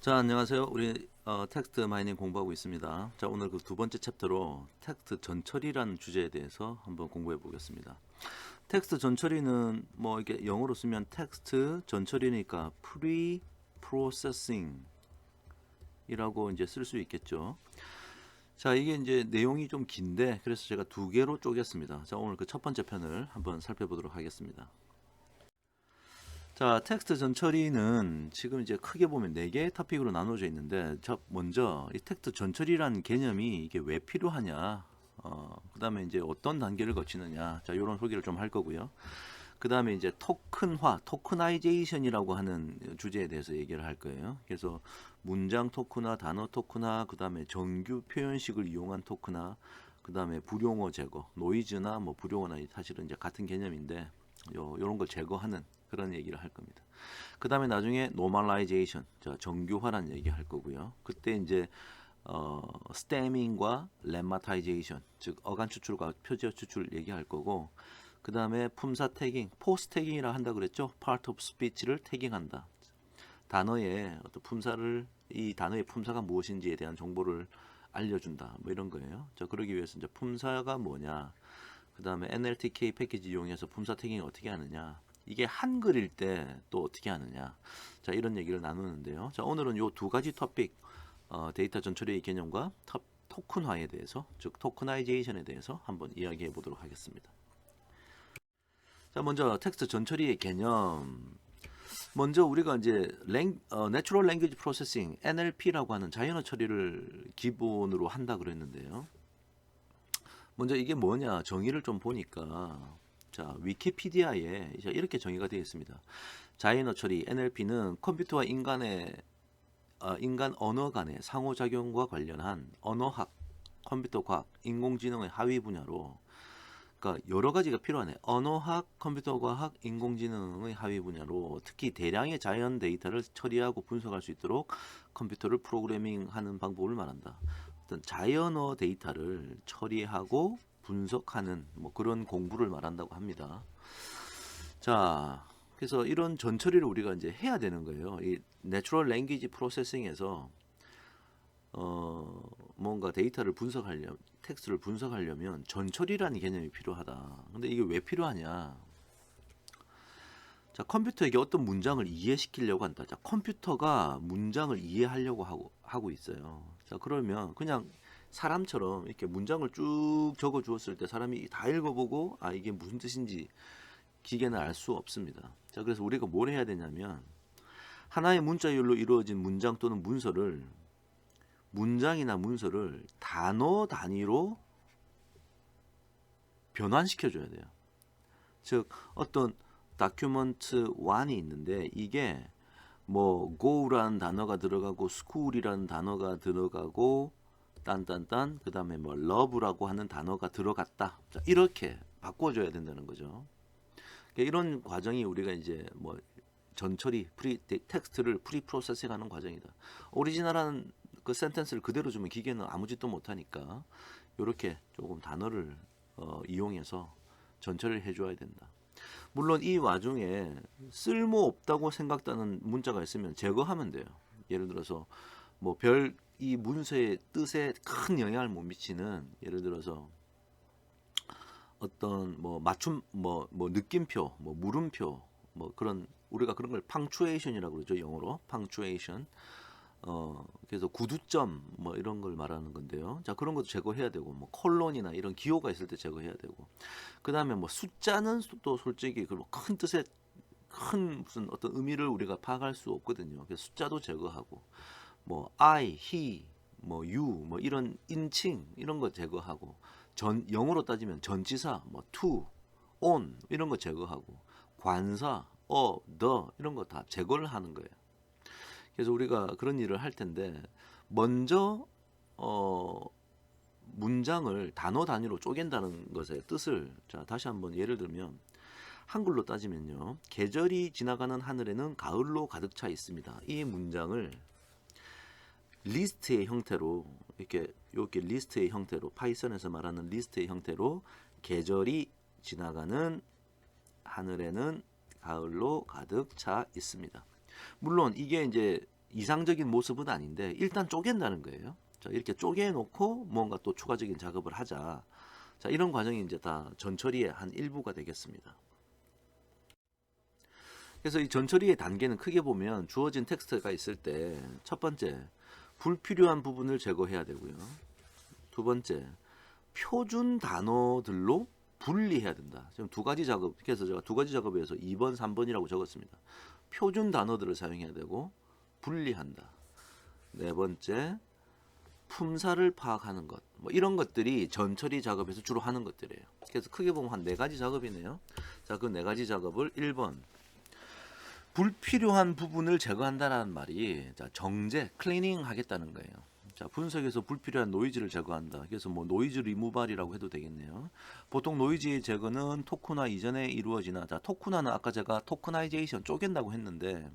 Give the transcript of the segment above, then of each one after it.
자, 안녕하세요. 우리 텍스트 마이닝 공부하고 있습니다. 자, 오늘 그 두 번째 챕터로 텍스트 전처리라는 주제에 대해서 한번 공부해 보겠습니다. 텍스트 전처리는 뭐 이렇게 영어로 쓰면 텍스트 전처리니까 프리 프로세싱이라고 이제 쓸 수 있겠죠. 자, 이게 이제 내용이 좀 긴데 그래서 제가 두 개로 쪼갰습니다. 자, 오늘 그 첫 번째 편을 한번 살펴보도록 하겠습니다. 자, 텍스트 전처리는 지금 이제 크게 보면 네 개의 토픽으로 나눠져 있는데, 먼저 이 텍스트 전처리라는 개념이 이게 왜 필요하냐, 그다음에 이제 어떤 단계를 거치느냐, 자, 이런 소개를 좀 할 거고요. 그다음에 이제 토큰화, 토크나이제이션이라고 하는 주제에 대해서 얘기를 할 거예요. 그래서 문장 토크나 단어 토크나, 그다음에 정규 표현식을 이용한 토크나, 그다음에 불용어 제거, 노이즈나 뭐 불용어나 사실은 이제 같은 개념인데, 요런 걸 제거하는 그런 얘기를 할 겁니다. 그 다음에 나중에 노멀라이제이션, 정교화라는 얘기 할 거고요. 그때 이제 스태밍과 렘마타이제이션, 즉 어간 추출과 표지어 추출 얘기할 거고, 그 다음에 품사 태깅, 포스 태깅이라 한다 그랬죠. Part of speech를 태깅한다. 단어의 어떤 품사를, 이 단어의 품사가 무엇인지에 대한 정보를 알려준다. 뭐 이런 거예요. 자, 그러기 위해서 이제 품사가 뭐냐, 그 다음에 NLTK 패키지 이용해서 품사 태깅을 어떻게 하느냐, 이게 한글일 때 또 어떻게 하느냐, 자, 이런 얘기를 나누는데요. 자, 오늘은 요 두 가지 토픽, 데이터 전처리의 개념과 토큰화에 대해서, 즉 토크나이제이션에 대해서 한번 이야기해 보도록 하겠습니다. 자, 먼저 텍스트 전처리의 개념. 먼저 우리가 이제 Natural Language Processing (NLP라고) 하는 자연어 처리를 기본으로 한다 그랬는데요. 먼저 이게 뭐냐 정의를 좀 보니까, 자, 위키피디아에 이렇게 정의가 되어 있습니다. 자연어 처리 NLP는 컴퓨터와 인간 언어 간의 상호작용과 관련한 언어학, 컴퓨터 과학, 인공지능의 하위 분야로, 그러니까 여러 가지가 필요하네. 언어학, 컴퓨터 과학, 인공지능의 하위 분야로 특히 대량의 자연 데이터를 처리하고 분석할 수 있도록 컴퓨터를 프로그래밍하는 방법을 말한다. 어떤 자연어 데이터를 처리하고 분석하는 뭐 그런 공부를 말한다고 합니다. 자, 그래서 이런 전처리를 우리가 이제 해야 되는 거예요. 이 내추럴 랭귀지 프로세싱에서 뭔가 데이터를 분석하려면, 텍스트를 분석하려면 전처리라는 개념이 필요하다. 근데 이게 왜 필요하냐? 자, 컴퓨터에게 어떤 문장을 이해시키려고 한다. 자, 컴퓨터가 문장을 이해하려고 하고 있어요. 자, 그러면 그냥 사람처럼 이렇게 문장을 쭉 적어 주었을 때 사람이 다 읽어보고, 아, 이게 무슨 뜻인지 기계는 알 수 없습니다. 자, 그래서 우리가 뭘 해야 되냐면, 하나의 문자열로 이루어진 문장 또는 문장이나 문서를 단어 단위로 변환시켜 줘야 돼요. 즉, 어떤 다큐먼트 1이 있는데, 이게 뭐 go라는 단어가 들어가고 school이라는 단어가 들어가고 딴딴딴, 그 다음에 뭐 love라고 하는 단어가 들어갔다. 자, 이렇게 바꿔줘야 된다는 거죠. 그러니까 이런 과정이 우리가 이제 뭐 전처리, 텍스트를 프리 프로세싱하는 과정이다. 오리지널한 그 센텐스를 그대로 주면 기계는 아무 짓도 못하니까 이렇게 조금 단어를 이용해서 전처리를 해줘야 된다. 물론 이 와중에 쓸모없다고 생각되는 문자가 있으면 제거하면 돼요. 예를 들어서 뭐 이 문서의 뜻에 큰 영향을 못 미치는, 예를 들어서 어떤 뭐 맞춤 뭐 느낌표, 뭐 물음표, 뭐 그런, 우리가 그런 걸 팡추에이션이라고 그러죠. 영어로 팡추에이션. 그래서 구두점 뭐 이런 걸 말하는 건데요. 자, 그런 것도 제거해야 되고, 뭐 콜론이나 이런 기호가 있을 때 제거해야 되고, 그다음에 뭐 숫자는 또 솔직히 큰 뜻의 큰 무슨 어떤 의미를 우리가 파악할 수 없거든요. 그래서 숫자도 제거하고, 뭐 I, he, 뭐 you, 뭐 이런 인칭 이런 거 제거하고, 영어로 따지면 전치사 뭐 to, on 이런 거 제거하고, 관사 the 이런 거 다 제거를 하는 거예요. 그래서 우리가 그런 일을 할 텐데, 먼저 문장을 단어 단위로 쪼갠다는 것의 뜻을, 자, 다시 한번 예를 들면 한글로 따지면요. 계절이 지나가는 하늘에는 가을로 가득 차 있습니다. 이 문장을 리스트의 형태로, 이렇게 리스트의 형태로, 파이썬에서 말하는 리스트의 형태로, 계절이 지나가는 하늘에는 가을로 가득 차 있습니다. 물론 이게 이제 이상적인 모습은 아닌데 일단 쪼갠다는 거예요. 자, 이렇게 쪼개놓고 뭔가 또 추가적인 작업을 하자. 자, 이런 과정이 이제 다 전처리의 한 일부가 되겠습니다. 그래서 이 전처리의 단계는 크게 보면 주어진 텍스트가 있을 때 첫 번째, 불필요한 부분을 제거해야 되고요. 두 번째, 표준 단어들로 분리해야 된다. 지금 두 가지 작업, 그래서 제가 두 가지 작업에서 2번, 3번이라고 적었습니다. 표준 단어들을 사용해야 되고 분리한다. 네 번째, 품사를 파악하는 것. 뭐 이런 것들이 전처리 작업에서 주로 하는 것들이에요. 그래서 크게 보면 한 네 가지 작업이네요. 자, 그 네 가지 작업을 1번, 불필요한 부분을 제거한다는 말이 자, 정제, 클리닝 하겠다는 거예요. 자, 분석에서 불필요한 노이즈를 제거한다. 그래서 뭐 노이즈 리무발이라고 해도 되겠네요. 보통 노이즈의 제거는 토크나 이전에 이루어지나, 자, 토크나는 아까 제가 토크나이제이션 쪼갠다고 했는데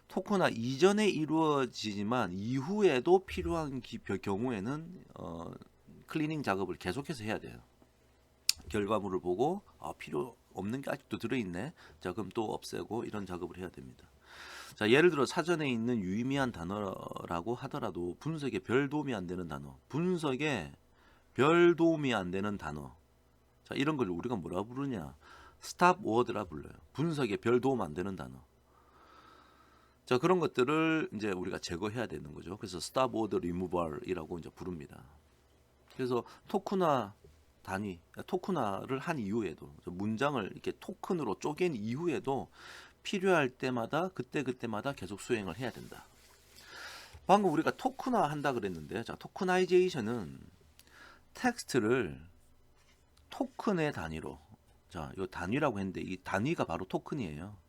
토크나 이전에 이루어지지만 이후에도 필요한 경우에는 클리닝 작업을 계속해서 해야 돼요. 결과물을 보고 필요 없는 게 아직도 들어있네. 자, 그럼 또 없애고 이런 작업을 해야 됩니다. 자, 예를 들어 사전에 있는 유의미한 단어라고 하더라도 분석에 별 도움이 안 되는 단어, 분석에 별 도움이 안 되는 단어. 자, 이런 걸 우리가 뭐라 부르냐? 스탑 워드라 불러요. 분석에 별 도움 안 되는 단어. 자, 그런 것들을 이제 우리가 제거해야 되는 거죠. 그래서 스탑 워드 리무벌이라고 이제 부릅니다. 그래서 토크나 단위, 토크나를 한 이후에도 문장을 이렇게 토큰으로 쪼갠 이후에도 필요할 때마다 그때마다 계속 수행을 해야 된다. 방금 우리가 토크나 한다 그랬는데, 자, 토크나이제이션은 텍스트를 토큰의 단위로, 자, 이 단위라고 했는데 이 단위가 바로 토큰이에요.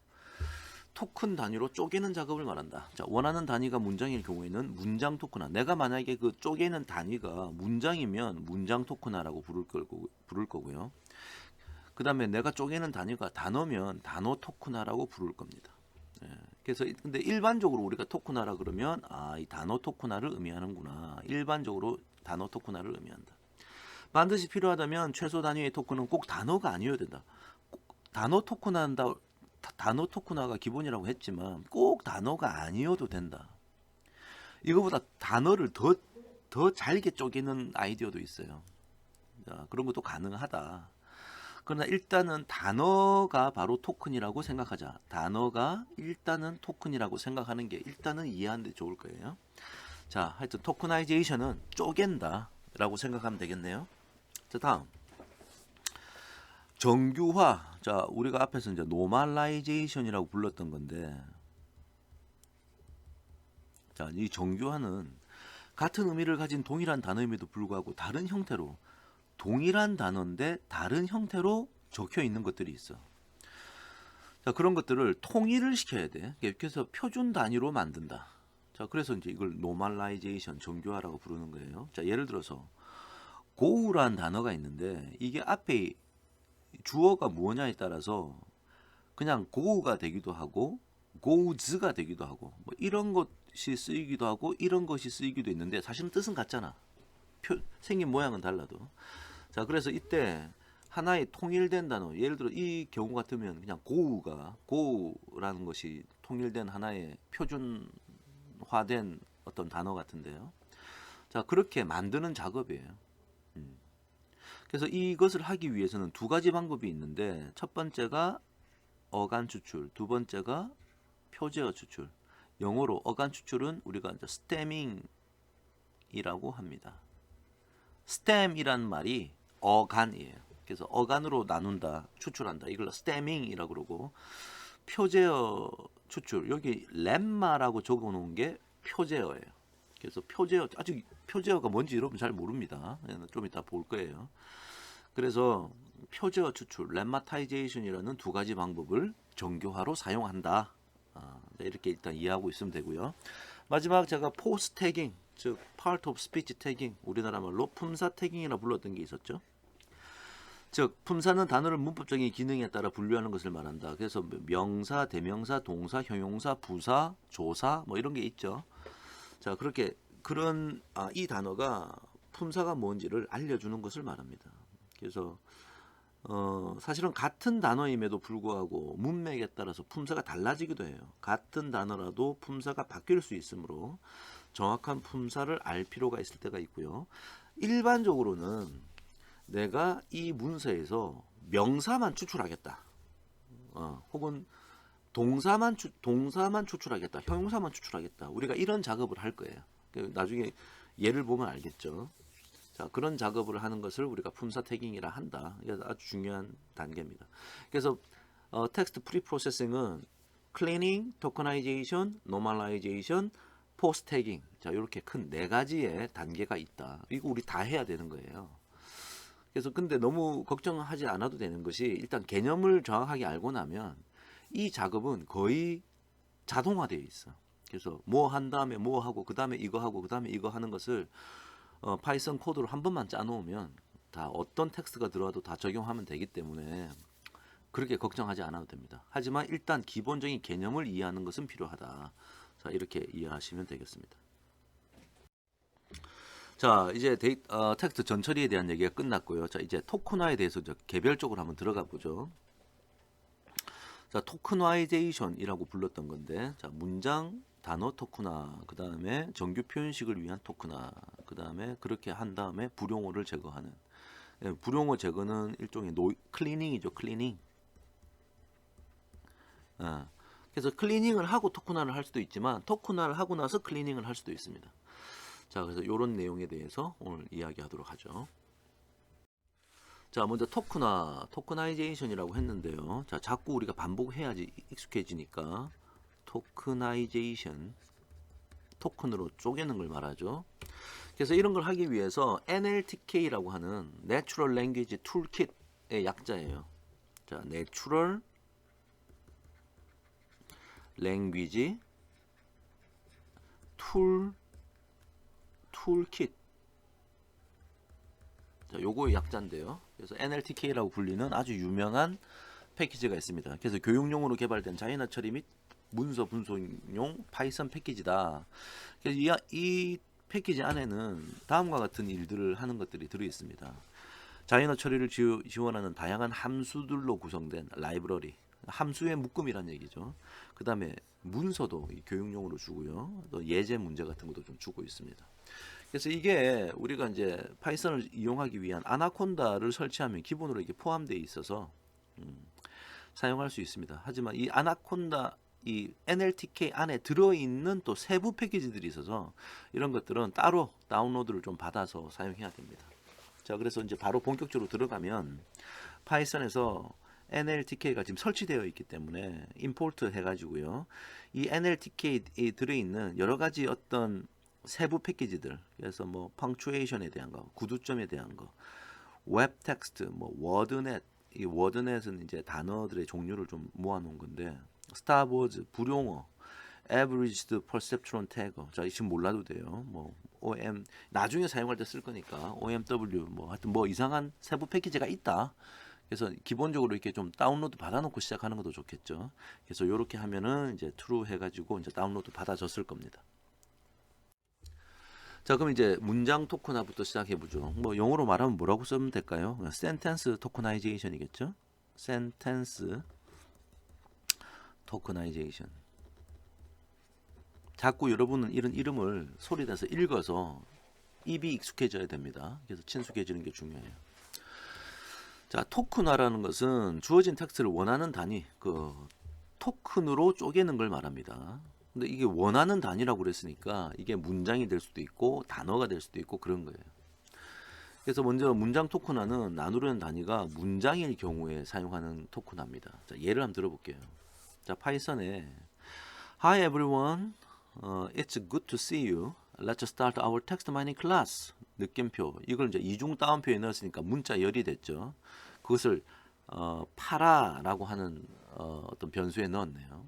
토큰 단위로 쪼개는 작업을 말한다. 자, 원하는 단위가 문장일 경우에는 문장 토크나. 내가 만약에 그 쪼개는 단위가 문장이면 문장 토크나라고 부를 거고요. 그 다음에 내가 쪼개는 단위가 단어면 단어 토크나라고 부를 겁니다. 예, 그래서 근데 일반적으로 우리가 토크나라 그러면 이 단어 토크나를 의미하는구나. 일반적으로 단어 토크나를 의미한다. 반드시 필요하다면 최소 단위의 토크는 꼭 단어가 아니어야 된다. 꼭 단어 토크나한다. 단어 토크나가 기본이라고 했지만 꼭 단어가 아니어도 된다. 이거보다 단어를 더 잘게 쪼개는 아이디어도 있어요. 자, 그런 것도 가능하다. 그러나 일단은 단어가 바로 토큰이라고 생각하자. 단어가 일단은 토큰이라고 생각하는 게 일단은 이해하는 데 좋을 거예요. 자, 하여튼 토크나이제이션은 쪼갠다 라고 생각하면 되겠네요. 자, 다음 정규화. 자, 우리가 앞에서 이제 노멀라이제이션이라고 불렀던 건데, 자, 이 정규화는 같은 의미를 가진 동일한 단어임에도 불구하고 다른 형태로, 동일한 단어인데 다른 형태로 적혀 있는 것들이 있어. 자, 그런 것들을 통일을 시켜야 돼. 그래서 표준 단위로 만든다. 자, 그래서 이제 이걸 노멀라이제이션, 정규화라고 부르는 거예요. 자, 예를 들어서 고우라는 단어가 있는데 이게 앞에 주어가 무엇냐에 따라서 그냥 고우가 되기도 하고 고우즈가 되기도 하고 뭐 이런 것이 쓰이기도 하고 이런 것이 쓰이기도 있는데 사실은 뜻은 같잖아. 생긴 모양은 달라도. 자, 그래서 이때 하나의 통일된 단어, 예를 들어 이 경우 같으면 그냥 고우라는 것이 통일된 하나의 표준화된 어떤 단어 같은데요. 자, 그렇게 만드는 작업이에요. 그래서 이것을 하기 위해서는 두 가지 방법이 있는데 첫 번째가 어간 추출, 두 번째가 표제어 추출. 영어로 어간 추출은 우리가 이제 스태밍이라고 합니다. 스템이란 말이 어간이에요. 그래서 어간으로 나눈다, 추출한다. 이걸 스태밍이라고 그러고 표제어 추출. 여기 렘마라고 적어 놓은 게 표제어예요. 그래서 아직 표제어가 뭔지 여러분 잘 모릅니다. 좀 이따 볼 거예요. 그래서 표제어 추출, 렘마타이제이션이라는 두 가지 방법을 정교화로 사용한다. 이렇게 일단 이해하고 있으면 되고요. 마지막 제가 포스 태깅, 즉 part of speech 태깅, 우리나라 말로 품사 태깅이라 불렀던 게 있었죠. 즉 품사는 단어를 문법적인 기능에 따라 분류하는 것을 말한다. 그래서 명사, 대명사, 동사, 형용사, 부사, 조사 뭐 이런 게 있죠. 자, 그렇게 이 단어가 품사가 뭔지를 알려주는 것을 말합니다. 그래서 사실은 같은 단어임에도 불구하고 문맥에 따라서 품사가 달라지기도 해요. 같은 단어라도 품사가 바뀔 수 있으므로 정확한 품사를 알 필요가 있을 때가 있고요. 일반적으로는 내가 이 문서에서 명사만 추출하겠다. 혹은 동사만 추출하겠다. 형용사만 추출하겠다. 우리가 이런 작업을 할 거예요. 나중에 예를 보면 알겠죠. 자, 그런 작업을 하는 것을 우리가 품사 태깅이라 한다. 이게 아주 중요한 단계입니다. 그래서 텍스트 프리 프로세싱은 클리닝, 토커나이제이션, 노멀라이제이션, 포스트 태깅. 자, 이렇게 큰 네 가지의 단계가 있다. 이거 우리 다 해야 되는 거예요. 그래서 근데 너무 걱정하지 않아도 되는 것이 일단 개념을 정확하게 알고 나면 이 작업은 거의 자동화되어 있어. 그래서 뭐 한 다음에 뭐 하고 그 다음에 이거 하고 그 다음에 이거 하는 것을 파이썬 코드로 한 번만 짜놓으면 다 어떤 텍스트가 들어와도 다 적용하면 되기 때문에 그렇게 걱정하지 않아도 됩니다. 하지만 일단 기본적인 개념을 이해하는 것은 필요하다. 자, 이렇게 이해하시면 되겠습니다. 자, 이제 텍스트 전처리에 대한 얘기가 끝났고요. 자, 이제 토큰화에 대해서 개별적으로 한번 들어가 보죠. 자, 토큰화이제이션이라고 불렀던 건데, 자, 문장 단어 토큰화, 그 다음에 정규 표현식을 위한 토큰화, 그 다음에 그렇게 한 다음에 불용어를 제거하는. 불용어 제거는 일종의 클리닝이죠, 클리닝. 그래서 클리닝을 하고 토큰화를 할 수도 있지만 토큰화를 하고 나서 클리닝을 할 수도 있습니다. 자, 그래서 이런 내용에 대해서 오늘 이야기하도록 하죠. 자, 먼저 토크나이제이션이라고 했는데요. 자, 자꾸 우리가 반복해야지 익숙해지니까 토크나이제이션, 토큰으로 쪼개는 걸 말하죠. 그래서 이런 걸 하기 위해서 NLTK라고 하는 Natural Language Toolkit의 약자예요. 자, Natural Language Toolkit. 자, 요거의 약자인데요. 그래서 NLTK라고 불리는 아주 유명한 패키지가 있습니다. 그래서 교육용으로 개발된 자이너 처리 및 문서 분석용 파이썬 패키지다. 그래서 이 패키지 안에는 다음과 같은 일들을 하는 것들이 들어 있습니다. 자이너 처리를 지원하는 다양한 함수들로 구성된 라이브러리, 함수의 묶음이란 얘기죠. 그 다음에 문서도 교육용으로 주고요. 또 예제 문제 같은 것도 좀 주고 있습니다. 그래서 이게 우리가 이제 파이썬을 이용하기 위한 아나콘다를 설치하면 기본으로 이게 포함되어 있어서 사용할 수 있습니다. 하지만 이 아나콘다, 이 NLTK 안에 들어있는 또 세부 패키지들이 있어서 이런 것들은 따로 다운로드를 좀 받아서 사용해야 됩니다. 자, 그래서 이제 바로 본격적으로 들어가면 파이썬에서 NLTK가 지금 설치되어 있기 때문에 임포트 해가지고요. 이 NLTK에 들어있는 여러 가지 어떤 세부 패키지들, 그래서 뭐 펑추에이션에 대한 거, 구두점에 대한 거, 웹 텍스트, 뭐 워드넷, 이 워드넷은 이제 단어들의 종류를 좀 모아놓은 건데, 스타워즈, 불용어, Averaged Perceptron Tagger, 자, 지금 몰라도 돼요. 뭐 OM 나중에 사용할 때 쓸 거니까 OMW, 뭐 하여튼 뭐 이상한 세부 패키지가 있다. 그래서 기본적으로 이렇게 좀 다운로드 받아놓고 시작하는 것도 좋겠죠. 그래서 이렇게 하면은 이제 true 해가지고 이제 다운로드 받아줬을 겁니다. 자, 그럼 이제 문장 토큰화부터 시작해 보죠. 뭐 영어로 말하면 뭐라고 쓰면 될까요? 센텐스 토커나이제이션이겠죠? 센텐스 토커나이제이션. 자꾸 여러분은 이런 이름을 소리내서 읽어서 입이 익숙해져야 됩니다. 그래서 친숙해지는 게 중요해요. 자, 토큰화라는 것은 주어진 텍스트를 원하는 단위, 그 토큰으로 쪼개는 걸 말합니다. 근데 이게 원하는 단위라고 그랬으니까 이게 문장이 될 수도 있고 단어가 될 수도 있고 그런 거예요. 그래서 먼저 문장 토큰화는 나누려는 단위가 문장일 경우에 사용하는 토큰화입니다. 자, 예를 한번 들어볼게요. 자, 파이썬에 Hi everyone, it's good to see you. Let's start our text mining class. 느낌표. 이걸 이제 이중 따옴표에 넣었으니까 문자 열이 됐죠. 그것을 파라라고 하는 어떤 변수에 넣었네요.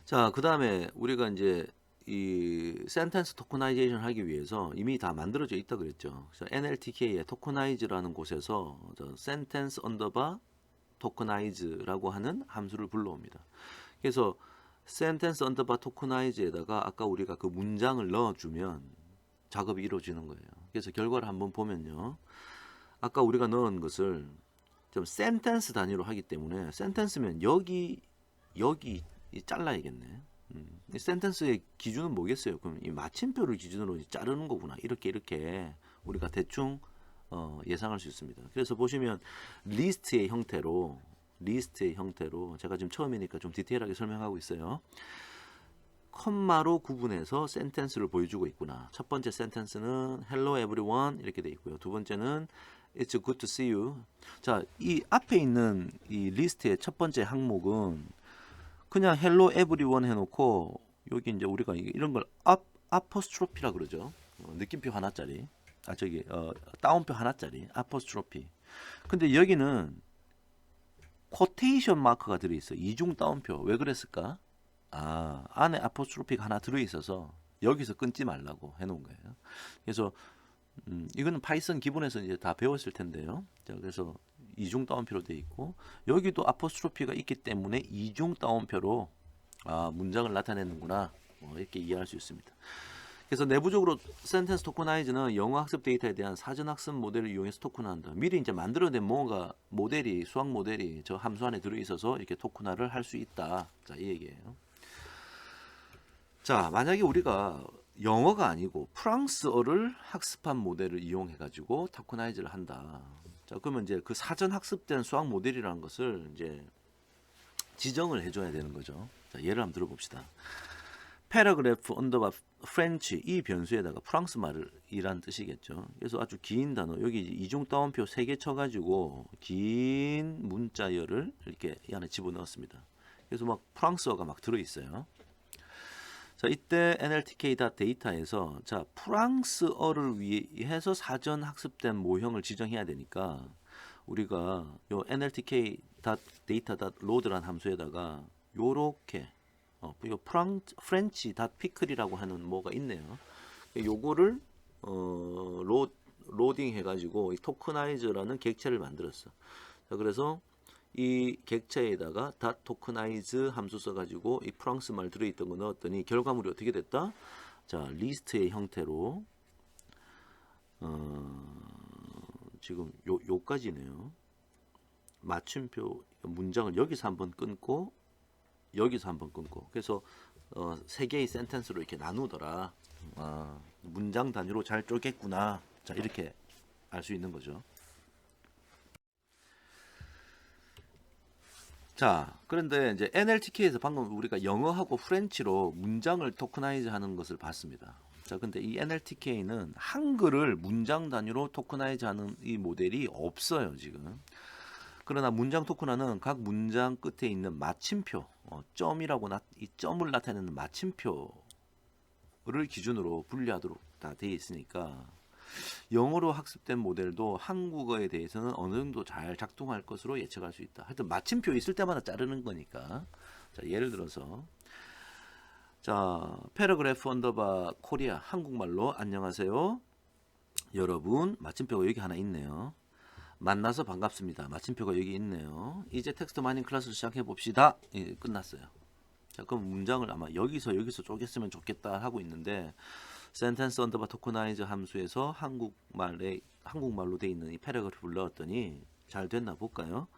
자, 그 다음에 우리가 이제 이 센텐스 토커나이제이션 하기 위해서 이미 다 만들어져 있다 그랬죠. NLTK의 토커나이즈라는 곳에서 센텐스 언더바 토커나이즈라고 하는 함수를 불러옵니다. 그래서 센텐스 언더바 토커나이즈에다가 아까 우리가 그 문장을 넣어주면 작업이 이루어지는 거예요. 그래서 결과를 한번 보면요. 아까 우리가 넣은 것을 좀 센텐스 단위로 하기 때문에 센텐스면 여기 잘라야겠네. 이 센텐스의 기준은 뭐겠어요? 그럼 이 마침표를 기준으로 자르는 거구나. 이렇게 우리가 대충 예상할 수 있습니다. 그래서 보시면 리스트의 형태로 제가 지금 처음이니까 좀 디테일하게 설명하고 있어요. 컴마로 구분해서 센텐스를 보여주고 있구나. 첫 번째 센텐스는 Hello everyone 이렇게 돼 있고요. 두 번째는 It's good to see you. 자, 이 앞에 있는 이 리스트의 첫 번째 항목은 그냥 Hello everyone 해놓고 여기 이제 우리가 이런 걸 아포스트로피라 그러죠. 느낌표 하나짜리. 다운표 하나짜리 아포스트로피. 근데 여기는 쿼테이션 마크가 들어있어. 이중 다운표. 왜 그랬을까? 안에 아포스트로피가 하나 들어있어서 여기서 끊지 말라고 해놓은 거예요. 그래서 이거는 파이썬 기본에서 이제 다 배웠을 텐데요. 자, 그래서 이중 따옴표로 되어 있고 여기도 아포스트로피가 있기 때문에 이중 따옴표로 문장을 나타내는구나 이렇게 이해할 수 있습니다. 그래서 내부적으로 센텐스 토커나이즈는 영어 학습 데이터에 대한 사전 학습 모델을 이용해서 토큰화한다. 미리 이제 만들어낸 뭔가 모델이 수학 모델이 저 함수 안에 들어 있어서 이렇게 토큰화를 할 수 있다. 자, 이 얘기예요. 자, 만약에 우리가 영어가 아니고 프랑스어를 학습한 모델을 이용해 가지고 토커나이즈를 한다. 자, 그러면 이제 그 사전 학습된 수학 모델이라는 것을 이제 지정을 해줘야 되는 거죠. 자, 예를 한번 들어봅시다. 패러그래프 언더바 프렌치 이 변수에다가 프랑스 말이란 뜻이겠죠. 그래서 아주 긴 단어 여기 이중 따옴표 3개 쳐가지고 긴 문자열을 이렇게 이 안에 집어넣었습니다. 그래서 막 프랑스어가 막 들어있어요. 자, 이때 nltk.data에서 자 프랑스어를 위해서 사전 학습된 모형을 지정해야 되니까 우리가 요 nltk.data.load란 함수에다가 요렇게 요 프렌치.pickel이라고 하는 뭐가 있네요. 요거를 로딩 해가지고 이 토크나이즈라는 객체를 만들었어. 자, 그래서 이 객체에다가 .tokenize 함수 써가지고 이 프랑스 말 들어있던 거 넣었더니 결과물이 어떻게 됐다? 자, 리스트의 형태로 지금 요까지네요. 맞춤표 문장을 여기서 한번 끊고 여기서 한번 끊고 그래서 세 개의 센텐스로 이렇게 나누더라. 문장 단위로 잘 쪼갰구나. 자, 이렇게 알 수 있는 거죠. 자, 그런데 이제 NLTK에서 방금 우리가 영어하고 프렌치로 문장을 토크나이즈 하는 것을 봤습니다. 자, 근데 이 NLTK는 한글을 문장 단위로 토크나이즈 하는 이 모델이 없어요, 지금. 그러나 문장 토크나는 각 문장 끝에 있는 마침표, 점이라고 이 점을 나타내는 마침표를 기준으로 분류하도록 다 되어 있으니까 영어로 학습된 모델도 한국어에 대해서는 어느 정도 잘 작동할 것으로 예측할 수 있다. 하여튼 마침표 있을 때마다 자르는 거니까. 자, 예를 들어서 자, 패러그래프 언더바 코리아 한국말로 안녕하세요. 여러분, 마침표가 여기 하나 있네요. 만나서 반갑습니다. 마침표가 여기 있네요. 이제 텍스트 마이닝 클래스를 시작해 봅시다. 예, 끝났어요. 자, 그럼 문장을 아마 여기서 쪼갰으면 좋겠다 하고 있는데 센텐스 언더바 토커나이즈 함수에서 한국말로 돼 있는 이 패러그래프를 넣었더니 잘 됐나 볼까요?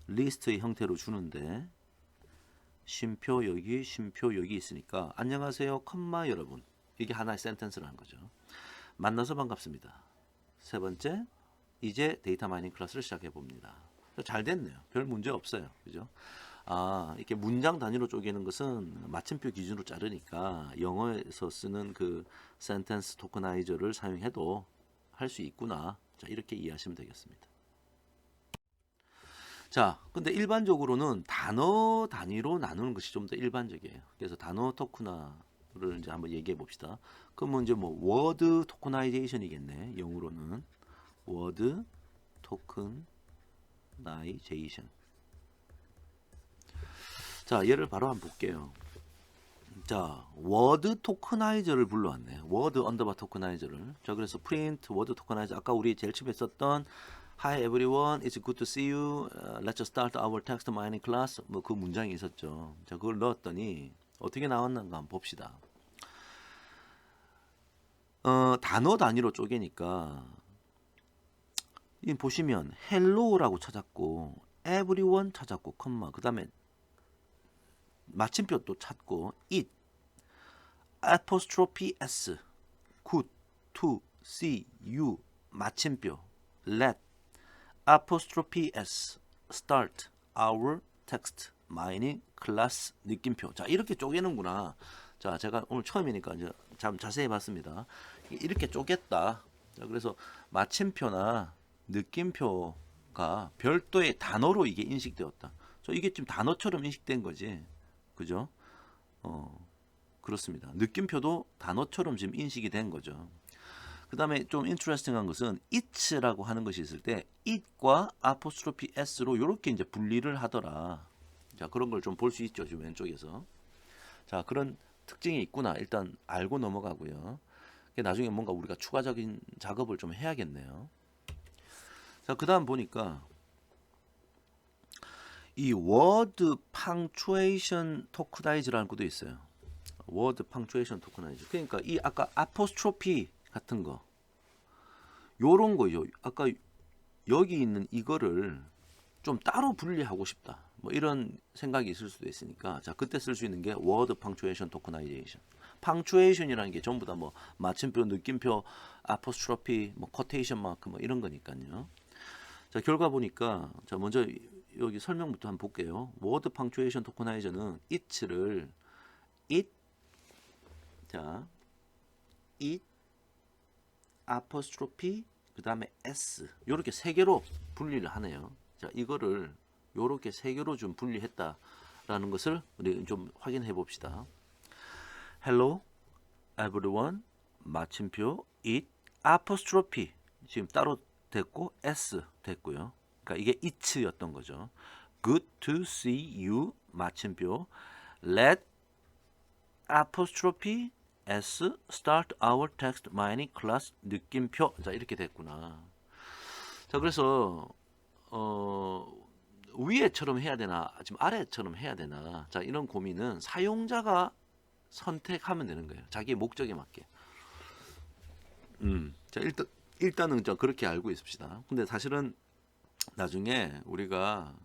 리스트의 형태로 주는데 쉼표 여기 있으니까 안녕하세요 컴마 여러분 이게 하나의 센텐스라는 거죠. 만나서 반갑습니다. 세 번째 이제 데이터 마이닝 클래스를 시작해 봅니다. 잘 됐네요. 별 문제 없어요. 그죠? 이렇게 문장 단위로 쪼개는 것은 마침표 기준으로 자르니까 영어에서 쓰는 그 센텐스 토커나이저를 사용해도 할 수 있구나. 자, 이렇게 이해하시면 되겠습니다. 자, 근데 일반적으로는 단어 단위로 나누는 것이 좀 더 일반적이에요. 그래서 단어 토커나를 이제 한번 얘기해 봅시다. 그러면 이제 뭐 워드 토커나이제이션이겠네. 영어로는 워드 토커나이제이션. 자, 얘를 바로 한번 볼게요. 자, 워드 토커나이저를 불러왔네. 워드 언더바 토커나이저를. 자, 그래서 프린트 워드 토커나이저 아까 우리 제일 처음에 썼던 Hi everyone, it's good to see you. Let's start our text mining class. 뭐 그 문장이 있었죠. 자, 그걸 넣었더니 어떻게 나왔는가 한번 봅시다. 단어 단위로 쪼개니까 이 보시면 hello라고 찾았고 everyone 찾았고 컴마 그다음에 마침표 또 찾고 it apostrophe s good to see you 마침표 let apostrophe s start our text mining class 느낌표. 자 이렇게 쪼개는구나. 자 제가 오늘 처음이니까 이제 참 자세히 봤습니다. 이렇게 쪼갰다. 자 그래서 마침표나 느낌표가 별도의 단어로 이게 인식되었다. 이게 지금 단어처럼 인식된 거지, 그죠? 그렇습니다. 느낌표도 단어처럼 지금 인식이 된 거죠. 그 다음에 좀 인트레스팅한 것은 it라고 하는 것이 있을 때 it과 apostrophe s로 이렇게 이제 분리를 하더라. 자 그런 걸 좀 볼 수 있죠, 지금 왼쪽에서. 자 그런 특징이 있구나. 일단 알고 넘어가고요. 나중에 뭔가 우리가 추가적인 작업을 좀 해야겠네요. 자, 그 다음 보니까 이 word punctuation tokenize라는 것도 있어요. word punctuation tokenize. 그러니까 이 아까 apostrophe 같은 거, 요런 거죠. 아까 여기 있는 이거를 좀 따로 분리하고 싶다. 뭐 이런 생각이 있을 수도 있으니까, 자 그때 쓸 수 있는 게 word punctuation tokenization. punctuation이라는 게 전부 다 뭐 마침표, 느낌표, apostrophe, 뭐 quotation mark 뭐 이런 거니까요. 자 결과 보니까 자 먼저 여기 설명부터 한번 볼게요. word punctuation tokenization은 it를 it 자 it apostrophe 그 다음에 s 이렇게 세 개로 분리를 하네요. 자 이거를 이렇게 세 개로 좀 분리했다라는 것을 우리 좀 확인해 봅시다. Hello, everyone, 마침표, it, apostrophe 지금 따로 됐고 s 됐고요. 그러니까 이게 it였던 거죠. Good to see you 마침표, let apostrophe s start our text mining class 느낌표. 자 이렇게 됐구나. 자 그래서 위에처럼 해야 되나 지금 아래처럼 해야 되나 자 이런 고민은 사용자가 선택하면 되는 거예요. 자기의 목적에 맞게. 자 일단은 좀 그렇게 알고 있읍시다. 근데 사실은 나중에 우리가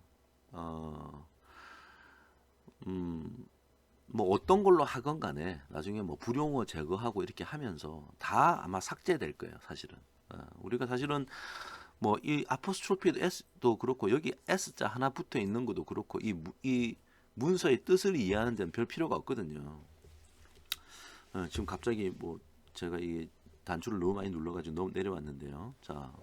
뭐 어떤 걸로 하건 간에 나중에 뭐 불용어 제거하고 이렇게 하면서 다 아마 삭제될 거예요. 사실은 우리가 사실은 뭐 이 아포스트로피도 s도 그렇고 여기 s자 하나 붙어 있는 것도 그렇고 이 문서의 뜻을 이해하는 데는 별 필요가 없거든요. 지금 갑자기 뭐 제가 이 단추를 너무 많이 눌러가지고 너무 내려왔는데요. 자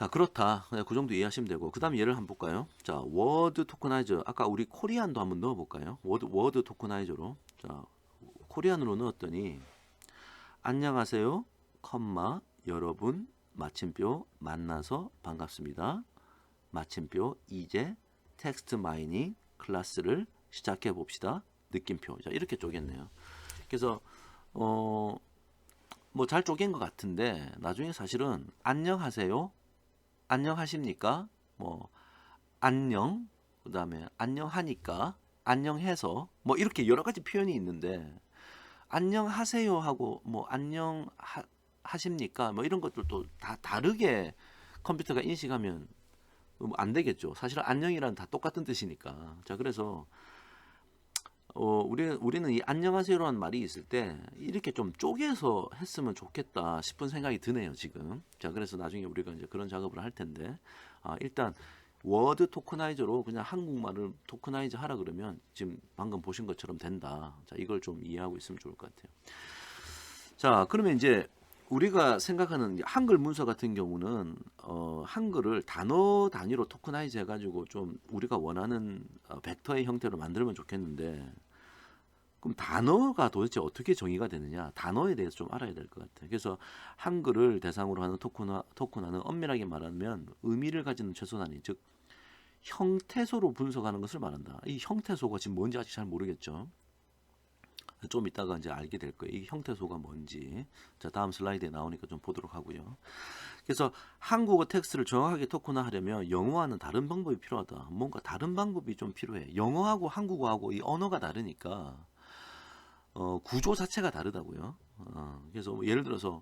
그렇다. 그냥 그 정도 이해하시면 되고 그 다음 예를 한번 볼까요? 자 워드 토커나이저 아까 우리 코리안도 한번 넣어볼까요? 워드 토커나이저로 자 코리안으로 넣었더니 안녕하세요, 컴마 여러분 마침표 만나서 반갑습니다. 마침표 이제 텍스트 마이닝 클래스를 시작해 봅시다. 느낌표. 자 이렇게 쪼갰네요. 그래서 뭐 잘 쪼갠 것 같은데 나중에 사실은 안녕하세요, 안녕하십니까, 뭐 안녕, 그 다음에 안녕하니까, 안녕해서 뭐 이렇게 여러 가지 표현이 있는데 안녕하세요 하고 뭐 안녕하십니까 뭐 이런 것들도 다 다르게 컴퓨터가 인식하면 안 되겠죠. 사실은 안녕이란 다 똑같은 뜻이니까. 자 그래서 우리는 이 안녕하세요라는 말이 있을 때 이렇게 좀 쪼개서 했으면 좋겠다 싶은 생각이 드네요 지금. 자 그래서 나중에 우리가 이제 그런 작업을 할 텐데 일단 워드 토커나이저로 그냥 한국말을 토커나이저 하라 그러면 지금 방금 보신 것처럼 된다. 자 이걸 좀 이해하고 있으면 좋을 것 같아요. 자 그러면 이제 우리가 생각하는 한글 문서 같은 경우는 한글을 단어 단위로 토커나이즈 해가지고 좀 우리가 원하는 벡터의 형태로 만들면 좋겠는데 그럼 단어가 도대체 어떻게 정의가 되느냐 단어에 대해서 좀 알아야 될 것 같아요. 그래서 한글을 대상으로 하는 토커나는 엄밀하게 말하면 의미를 가지는 최소단위 즉 형태소로 분석하는 것을 말한다. 이 형태소가 지금 뭔지 아직 잘 모르겠죠. 좀 이따가 이제 알게 될 거예요. 이 형태소가 뭔지. 자, 다음 슬라이드에 나오니까 좀 보도록 하고요. 그래서 한국어 텍스트를 정확하게 토큰화하려면 영어와는 다른 방법이 필요하다. 뭔가 다른 방법이 좀 필요해. 영어하고 한국어하고 이 언어가 다르니까 구조 자체가 다르다고요. 그래서 뭐 예를 들어서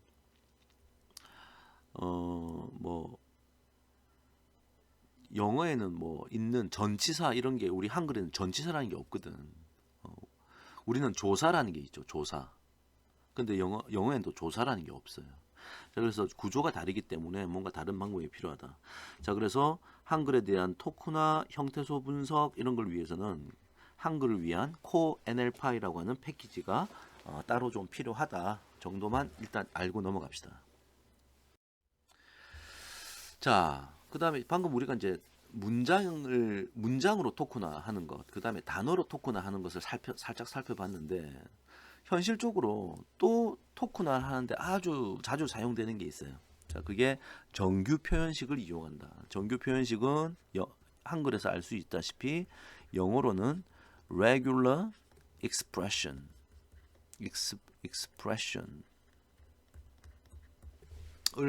뭐 영어에는 뭐 있는 전치사 이런 게 우리 한글에는 전치사라는 게 없거든. 우리는 조사라는 게 있죠. 조사. 근데 영어에는 또 조사라는 게 없어요. 자, 그래서 구조가 다르기 때문에 뭔가 다른 방법이 필요하다. 자, 그래서 한글에 대한 토크나 형태소 분석 이런 걸 위해서는 한글을 위한 코 NLPi라고 하는 패키지가 따로 좀 필요하다 정도만 일단 알고 넘어갑시다. 자, 그다음에 방금 우리가 이제 문장으로 토크나 하는 것, 그다음에 단어로 토크나 하는 것을 살짝 살펴봤는데 현실적으로 또 토크나 하는데 아주 자주 사용되는 게 있어요. 자, 그게 정규 표현식을 이용한다. 정규 표현식은 한글에서 알 수 있다시피 영어로는 regular expression을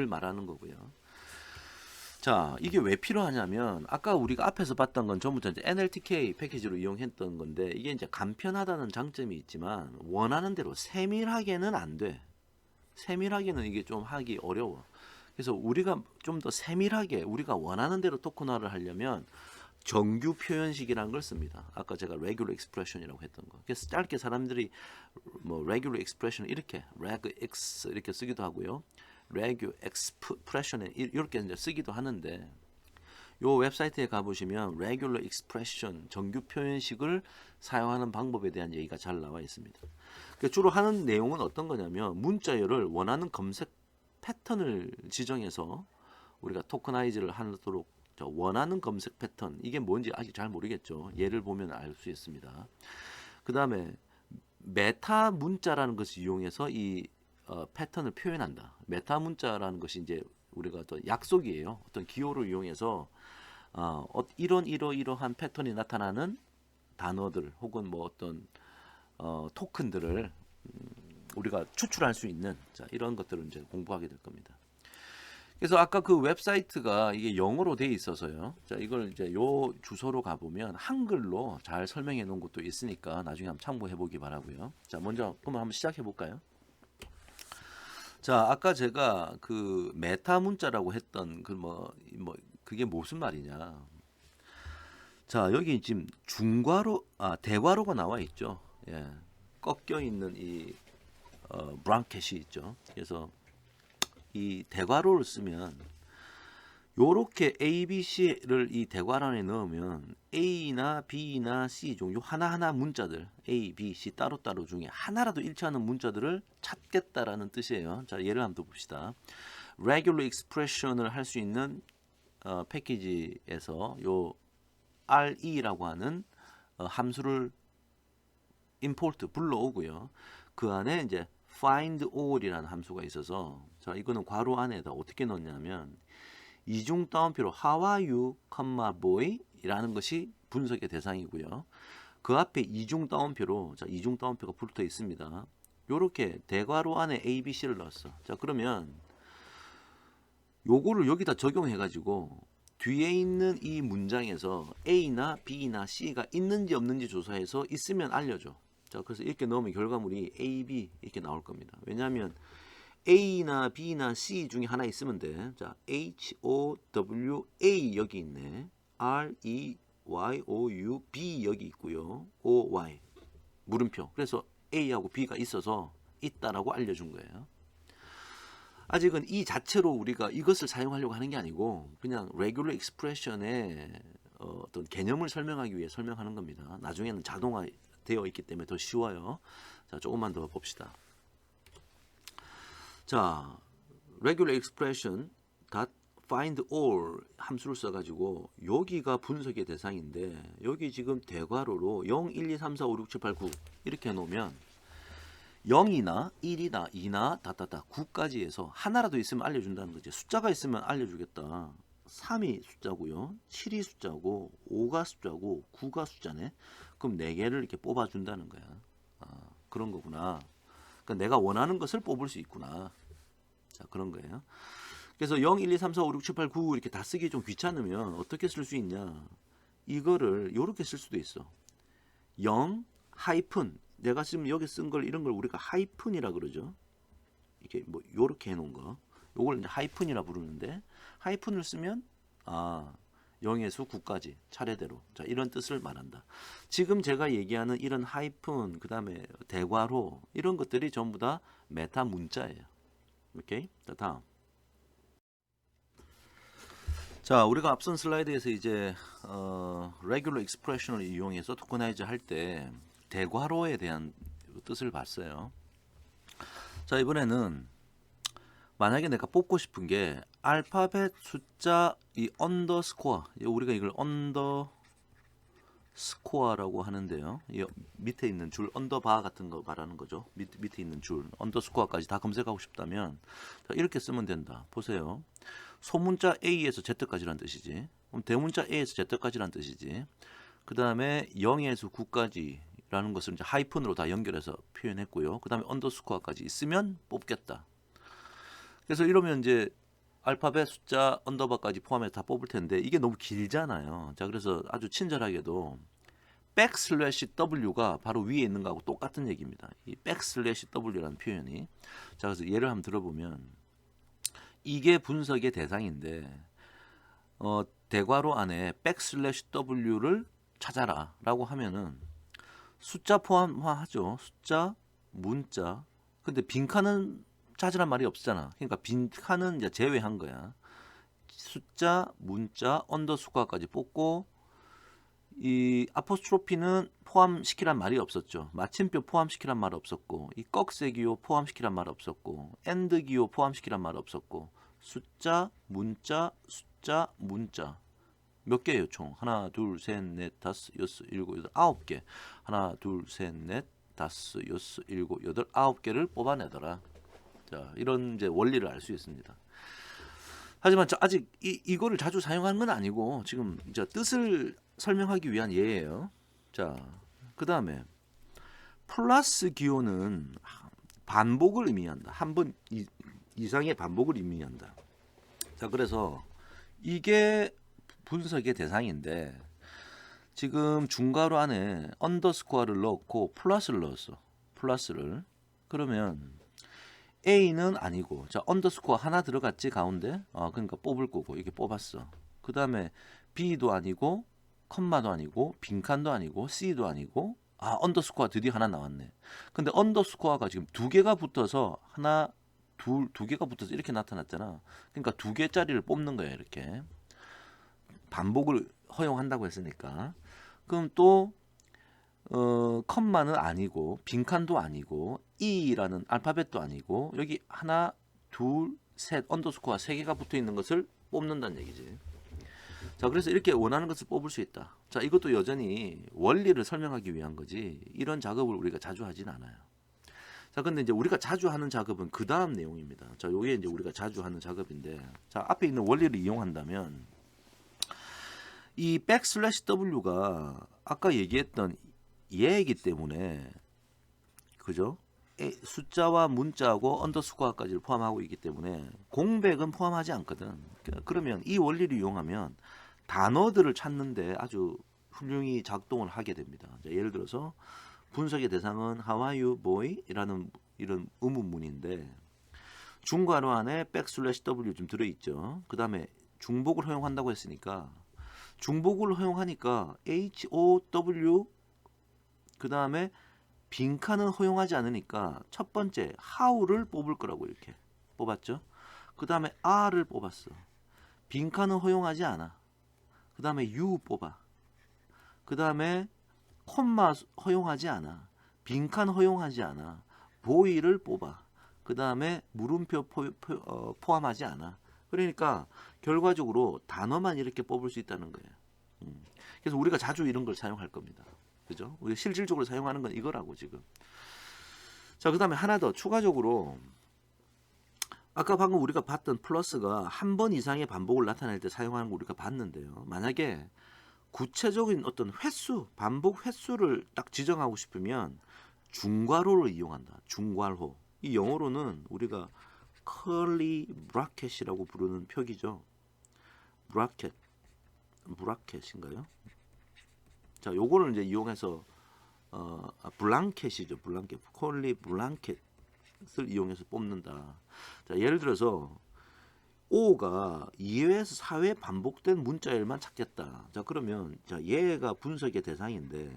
말하는 거고요. 자, 이게 왜 필요하냐면 아까 우리가 앞에서 봤던 건 전부 다 이제 NLTK 패키지로 이용했던 건데 이게 이제 간편하다는 장점이 있지만 원하는 대로 세밀하게는 안 돼. 세밀하게는 이게 좀 하기 어려워. 그래서 우리가 좀 더 세밀하게 우리가 원하는 대로 토크나를 하려면 정규 표현식이라는 걸 씁니다. 아까 제가 regular expression이라고 했던 거. 그래서 짧게 사람들이 뭐 regular expression 이렇게 regx 이렇게 쓰기도 하고요. regular expression 이렇게 이제 쓰기도 하는데 요 웹사이트에 가보시면 regular expression 정규 표현식을 사용하는 방법에 대한 얘기가 잘 나와 있습니다. 주로 하는 내용은 어떤 거냐면 문자열을 원하는 검색 패턴을 지정해서 우리가 토커나이즈를 하도록 원하는 검색 패턴 이게 뭔지 아직 잘 모르겠죠. 예를 보면 알 수 있습니다. 그 다음에 메타 문자라는 것을 이용해서 이 패턴을 표현한다. 메타 문자라는 것이 이제 우리가 어떤 약속이에요. 어떤 기호를 이용해서 이러한 패턴이 나타나는 단어들 혹은 뭐 어떤 토큰들을 우리가 추출할 수 있는 이런 것들을 이제 공부하게 될 겁니다. 그래서 아까 그 웹사이트가 이게 영어로 돼 있어서요. 자, 이걸 이제 요 주소로 가보면 한글로 잘 설명해 놓은 것도 있으니까 나중에 한번 참고해 보기 바라고요. 자, 먼저 그러면 한번 시작해 볼까요? 자, 아까 제가 그 메타 문자라고 했던 그게 무슨 말이냐? 자, 여기 지금 대괄호가 나와 있죠. 예, 꺾여 있는 이 브랑켓이 있죠. 그래서 이 대괄호를 쓰면 요렇게 A, B, C를 이 대괄호 안에 넣으면 A나 B나 C 중 요 하나하나 문자들 A, B, C 따로따로 중에 하나라도 일치하는 문자들을 찾겠다라는 뜻이에요. 자, 예를 한번 봅시다. regular expression을 할 수 있는 패키지에서 요 RE라고 하는 함수를 import 불러오고요. 그 안에 이제 find all이라는 함수가 있어서 자, 이거는 괄호 안에다 어떻게 넣냐면 이중 따옴표로 how are you, boy 이라는 것이 분석의 대상이고요. 그 앞에 이중 따옴표로 이중 따옴표가 붙어 있습니다. 요렇게 대괄호 안에 A, B, C를 넣었어. 자, 그러면 요거를 여기다 적용해 가지고 뒤에 있는 이 문장에서 A나 B나 C가 있는지 없는지 조사해서 있으면 알려줘. 자, 그래서 이렇게 넣으면 결과물이 A, B 이렇게 나올 겁니다. 왜냐하면 A나 B나 C 중에 하나 있으면 돼. 자, H, O, W, A 여기 있네. R, E, Y, O, U, B 여기 있고요. O, Y 물음표. 그래서 A하고 B가 있어서 있다라고 알려준 거예요. 아직은 이 자체로 우리가 이것을 사용하려고 하는 게 아니고 그냥 regular expression의 어떤 개념을 설명하기 위해 설명하는 겁니다. 나중에는 자동화 되어 있기 때문에 더 쉬워요. 자, 조금만 더 봅시다. 자, regular expression find all 함수를 써가지고 여기가 분석의 대상인데 여기 지금 대괄호로 0, 1, 2, 3, 4, 5, 6, 7, 8, 9 이렇게 해놓으면 0이나 1이나 2나 9까지 해서 하나라도 있으면 알려준다는 거지. 숫자가 있으면 알려주겠다. 3이 숫자고요. 7이 숫자고 5가 숫자고 9가 숫자네. 그럼 4개를 이렇게 뽑아준다는 거야. 그런 거구나. 그러니까 내가 원하는 것을 뽑을 수 있구나. 자, 그런 거예요. 그래서 0, 1, 2, 3, 4, 5, 6, 7, 8, 9 이렇게 다 쓰기 좀 귀찮으면 어떻게 쓸 수 있냐. 이거를 이렇게 쓸 수도 있어. 0 하이픈 내가 지금 여기 쓴 걸 이런 걸 우리가 하이픈이라 그러죠. 이렇게 뭐 요렇게 해놓은 거, 요걸 이제 하이픈이라 부르는데 하이픈을 쓰면 0에서 9까지 차례대로. 자, 이런 뜻을 말한다. 지금 제가 얘기하는 이런 하이픈, 그 다음에 대괄호 이런 것들이 전부 다 메타 문자예요. 오케이? 자, 다음. 자, 우리가 앞선 슬라이드에서 이제 regular expression을 이용해서 토커나이즈 할 때 대괄호에 대한 뜻을 봤어요. 자, 이번에는 만약에 내가 뽑고 싶은 게 알파벳 숫자 이 언더스코어, 우리가 이걸 언더스코어라고 하는데요. 이 밑에 있는 줄 언더바 같은 거 말하는 거죠. 밑에 있는 줄 언더스코어까지 다 검색하고 싶다면 자, 이렇게 쓰면 된다. 보세요. 소문자 A에서 Z까지란 뜻이지. 그럼 대문자 A에서 Z까지란 뜻이지. 그 다음에 0에서 9까지라는 것을 이제 하이픈으로 다 연결해서 표현했고요. 그 다음에 언더스코어까지 있으면 뽑겠다. 그래서 이러면 이제 알파벳 숫자 언더바까지 포함해서 다 뽑을 텐데 이게 너무 길잖아요. 자, 그래서 아주 친절하게도 백슬래시 W가 바로 위에 있는 거하고 똑같은 얘기입니다. 이 백슬래시 W라는 표현이. 자, 그래서 예를 한번 들어보면 이게 분석의 대상인데 대괄호 안에 백슬래시 W를 찾아라 라고 하면은 숫자 포함하죠. 숫자, 문자. 근데 빈칸은 찾으란 말이 없잖아. 그러니까 빈칸은 이제 제외한 거야. 숫자, 문자, 언더스코어까지 뽑고 이 아포스트로피는 포함시키란 말이 없었죠. 마침표 포함시키란 말 없었고 이 꺽쇠 기호 포함시키란 말 없었고 엔드 기호 포함시키란 말 없었고 숫자, 문자, 숫자, 문자 몇 개예요 총? 하나, 둘, 셋, 넷, 다섯, 여섯, 일곱, 여덟, 9개. 하나, 둘, 셋, 넷, 다섯, 여섯, 일곱, 여덟, 9개를 뽑아내더라. 자, 이런 이제 원리를 알 수 있습니다. 하지만 아직 이거를 자주 사용하는 건 아니고 지금 이제 뜻을 설명하기 위한 예예요. 자, 그 다음에 플러스 기호는 반복을 의미한다. 한 번 이상의 반복을 의미한다. 자, 그래서 이게 분석의 대상인데 지금 중괄호 안에 언더스코어를 넣고 플러스를 넣었어. 플러스를. 그러면 A는 아니고 자 언더스코어 하나 들어갔지 가운데 그러니까 뽑을 거고 이게 뽑았어. 그 다음에 B도 아니고 컴마도 아니고 빈칸도 아니고 C도 아니고 언더스코어 드디어 하나 나왔네. 근데 언더스코어가 지금 두 개가 붙어서 두 개가 붙어서 이렇게 나타났잖아. 그러니까 두 개짜리를 뽑는 거야 이렇게. 반복을 허용한다고 했으니까. 그럼 또 컴마는 아니고 빈칸도 아니고 E라는 알파벳도 아니고 여기 하나, 둘, 셋 언더스코어 세 개가 붙어 있는 것을 뽑는다는 얘기지. 자, 그래서 이렇게 원하는 것을 뽑을 수 있다. 자, 이것도 여전히 원리를 설명하기 위한 거지 이런 작업을 우리가 자주 하진 않아요. 자, 근데 이제 우리가 자주 하는 작업은 그 다음 내용입니다. 자, 요게 이제 우리가 자주 하는 작업인데 자, 앞에 있는 원리를 이용한다면 이 백슬래시 W가 아까 얘기했던 얘이기 때문에 그죠? 숫자와 문자하고 언더스코어까지를 포함하고 있기 때문에 공백은 포함하지 않거든. 그러면 이 원리를 이용하면 단어들을 찾는데 아주 훌륭히 작동을 하게 됩니다. 자, 예를 들어서 분석의 대상은 How are you, boy? 이라는 이런 의문문인데 중괄호 안에 백슬래시 W 좀 들어있죠. 그 다음에 중복을 허용한다고 했으니까 중복을 허용하니까 HOW 그 다음에 빈칸은 허용하지 않으니까 첫 번째 how를 뽑을 거라고 이렇게 뽑았죠. 그 다음에 are를 뽑았어. 빈칸은 허용하지 않아. 그 다음에 you 뽑아. 그 다음에 콤마 허용하지 않아. 빈칸 허용하지 않아. boy를 뽑아. 그 다음에 물음표 포함하지 않아. 그러니까 결과적으로 단어만 이렇게 뽑을 수 있다는 거예요. 그래서 우리가 자주 이런 걸 사용할 겁니다. 그죠? 우리가 실질적으로 사용하는 건 이거라고 지금. 자, 그 다음에 하나 더 추가적으로 아까 방금 우리가 봤던 플러스가 한 번 이상의 반복을 나타낼 때 사용하는 거 우리가 봤는데요. 만약에 구체적인 어떤 횟수, 반복 횟수를 딱 지정하고 싶으면 중괄호를 이용한다. 중괄호. 이 영어로는 우리가 curly bracket이라고 부르는 표기죠. 브라켓인가요? 자, 요거를 이제 이용해서 블랑켓이죠. 블랑켓. curly 블랑켓을 이용해서 뽑는다. 자, 예를 들어서 O가 2회에서 4회 반복된 문자열만 찾겠다. 자, 그러면 자, 얘가 분석의 대상인데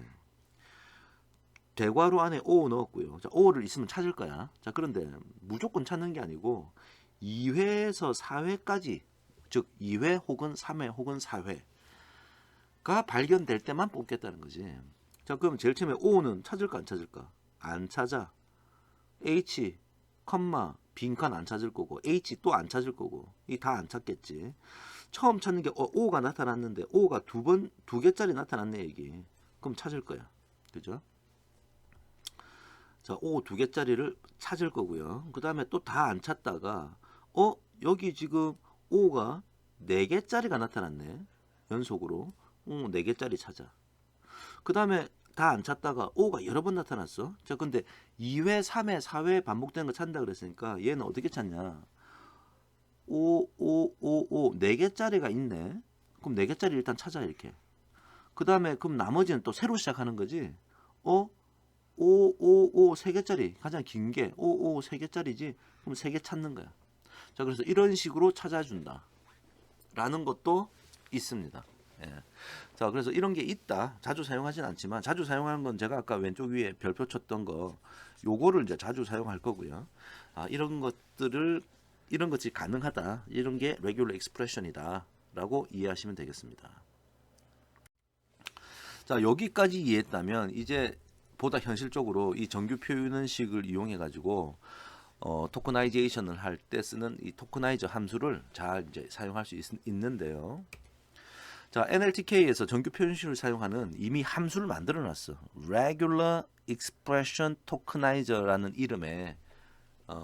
대괄호 안에 O 넣었고요. 자, O를 있으면 찾을 거야. 자, 그런데 무조건 찾는 게 아니고 2회에서 4회까지, 즉 2회 혹은 3회 혹은 4회가 발견될 때만 뽑겠다는 거지. 자, 그럼 제일 처음에 O는 찾을까 안 찾을까? 안 찾아. H, 빈칸 안 찾을 거고, H 또 안 찾을 거고, 이 다 안 찾겠지. 처음 찾는 게 O가 나타났는데 O가 두 개짜리 나타났네 여기. 그럼 찾을 거야. 그죠? 자, O 두 개짜리를 찾을 거고요. 그 다음에 또 다 안 찾다가 여기 지금 O가 네 개짜리가 나타났네. 연속으로. 네 개짜리 찾아. 그 다음에 다 안 찾다가 O가 여러 번 나타났어. 자, 근데 2회, 3회, 4회 반복되는 거 찾는다 그랬으니까 얘는 어떻게 찾냐? 4개짜리가 있네. 그럼 4개짜리 일단 찾아 이렇게. 그 다음에 그럼 나머지는 또 새로 시작하는 거지. 3개짜리 가장 긴 게 3개짜리지. 그럼 3개 찾는 거야. 자, 그래서 이런 식으로 찾아준다 라는 것도 있습니다. 예. 자, 그래서 이런 게 있다. 자주 사용하진 않지만 자주 사용하는 건 제가 아까 왼쪽 위에 별표 쳤던 거 요거를 이제 자주 사용할 거고요. 이런 것이 가능하다. 이런 게 regular expression이다 라고 이해하시면 되겠습니다. 자, 여기까지 이해했다면 이제 보다 현실적으로 이 정규 표현식을 이용해 가지고 토커나이제이션을 할 때 쓰는 이 토커나이저 함수를 잘 이제 사용할 수 있는데요. 자, NLTK에서 정규 표현식을 사용하는 이미 함수를 만들어 놨어. Regular Expression Tokenizer-라는 이름의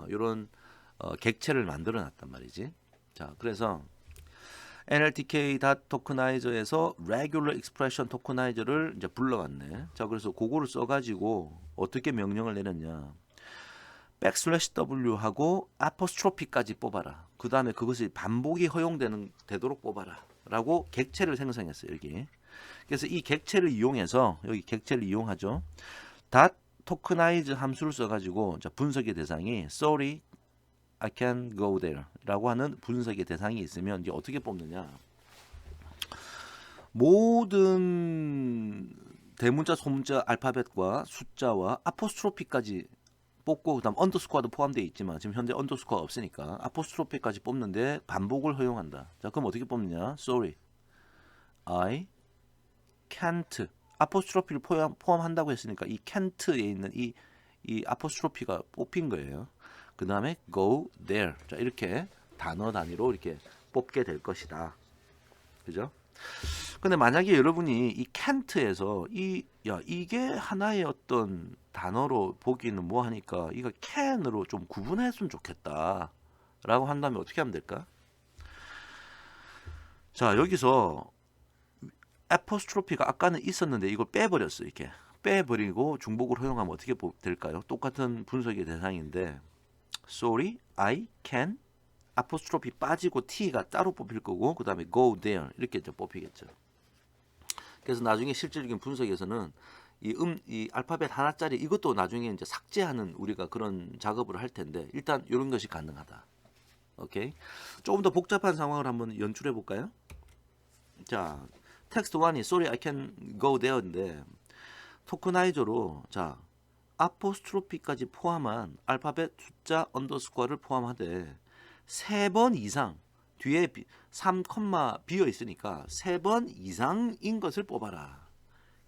이런 객체를 만들어 놨단 말이지. 자, 그래서 NLTK.Tokenizer에서 Regular Expression Tokenizer를 이제 불러왔네. 자, 그래서 그거를 써가지고 어떻게 명령을 내렸냐? \w 하고 아포스트로피까지 뽑아라. 그 다음에 그것이 반복이 되도록 뽑아라. 라고 객체를 생성했어요, 여기. 그래서 이 객체를 이용해서, 여기 객체를 이용하죠. .tokenize 함수를 써가지고, 자, 분석의 대상이 sorry, I can go there 라고 하는 분석의 대상이 있으면 이제 어떻게 뽑느냐. 모든 대문자, 소문자, 알파벳과 숫자와 아포스트로피까지 뽑고 그다음 언더스코어도 포함되어 있지만 지금 현재 언더스코어 없으니까 아포스트로피까지 뽑는데 반복을 허용한다. 자, 그럼 어떻게 뽑느냐? Sorry, I can't. 아포스트로피를 포함한다고 했으니까 이 can't에 있는 이 아포스트로피가 뽑힌 거예요. 그 다음에 go there. 자, 이렇게 단어 단위로 이렇게 뽑게 될 것이다. 그죠? 근데 만약에 여러분이 이 can't에서 이게 하나의 어떤 단어로 보기는 뭐 하니까 이거 can으로 좀 구분했으면 좋겠다 라고 한다면 어떻게 하면 될까? 자, 여기서 apostroph가 아까는 있었는데 이걸 빼버렸어. 이렇게 빼버리고 중복을 허용하면 어떻게 될까요? 똑같은 분석의 대상인데 sorry, I can apostrophe 빠지고 t가 따로 뽑힐 거고 그 다음에 go there 이렇게 이제 뽑히겠죠. 그래서 나중에 실질적인 분석에서는 이 알파벳 하나짜리 이것도 나중에 이제 삭제하는 우리가 그런 작업을 할 텐데 일단 이런 것이 가능하다. 오케이. 조금 더 복잡한 상황을 한번 연출해 볼까요? 자, 텍스트 1이 sorry I can go there인데 토커나이저로 자 아포스트로피까지 포함한 알파벳 숫자 언더스코어를 포함하되 3번 이상 뒤에 3, 비어 있으니까 3번 이상인 것을 뽑아라.